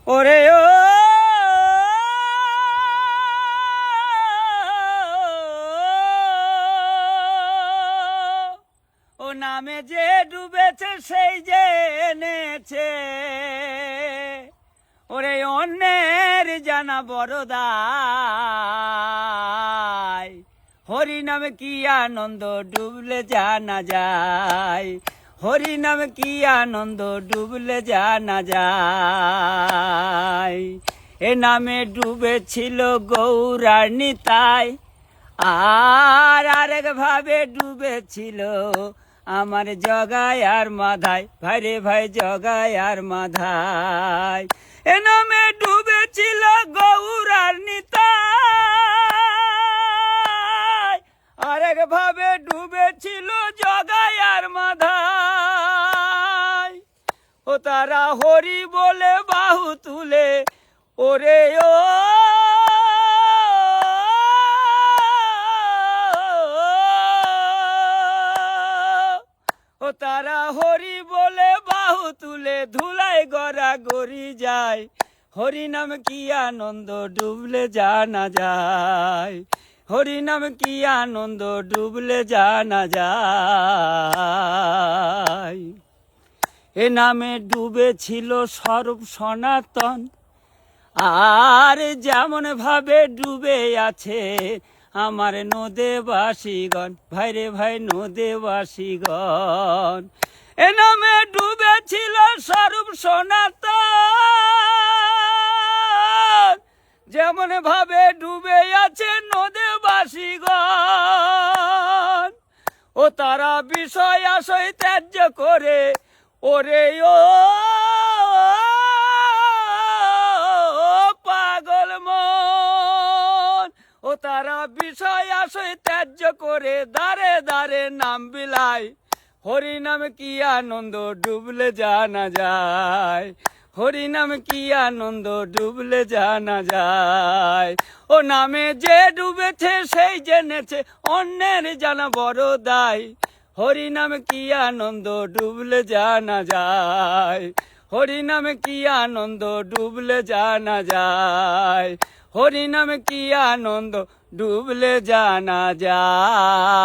ওরে ও নামে যে ডুবেছে সেই যে এনেছে, ওরে অন্যের জানা বড় দায়। হরি নামে কি আনন্দ ডুবলে জানা যায়, হরি নামে কি আনন্দ ডুবলে জানা যায়। এ নামে ডুবেছিল গৌরার নিতাই, আর আরেক ভাবে ডুবেছিল আমার জগাই আর মাধাই। ভাই রে ভাই জগাই আর মাধাই। এ নামে ডুবেছিল গৌরার নিতাই, আরেক ভাবে ডুবেছিল জগাই আর মাধাই। ও তারা হরি বলে বাহু তুলে, ওরে ও তারা হরি বলে বাহু তুলে ধুলাই গড়া গড়ি যায়। হরি নাম কি আনন্দ ডুবলে জানা যায়, হরি নাম কি আনন্দ ডুবলে জানা যায়। এ নামে ডুবেছিল স্বরূপ সনাতন, আর যেমন ভাবে ডুবে আছে আমার নদেবাসীগণ। ভাই রে ভাই নদেবাসীগণ। এ নামে ডুবেছিল স্বরূপ সনাতন, যেমন ভাবে ডুবে আছে নদেবাসীগণ। ও তারা বিষয় আশয় ত্যায্য করে, ওরে পাগল মন। ও তারা বিষয় আশয় ত্যায্য করে দাঁড়ে দাঁড়ে নাম বিলায়। হরি নাম কি আনন্দ ডুবলে জানা যায়, হরি নাম কি আনন্দ ডুবলে জানা যায়। ও নামে যে ডুবেছে সেই জেনেছে অন্যের জানা বড় দায়। হরি নাম কি আনন্দ ডুবলে জানা যায়, হরি নাম কি আনন্দ ডুবলে জানা যায়, হরি নাম কি আনন্দ ডুবলে জানা যায়।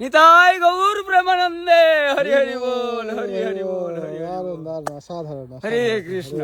নিতাই গৌর প্রেমানন্দে। হরি হরি বল, হরি হরি বল, হরি হরি বল। অসাধারণ হরে কৃষ্ণ।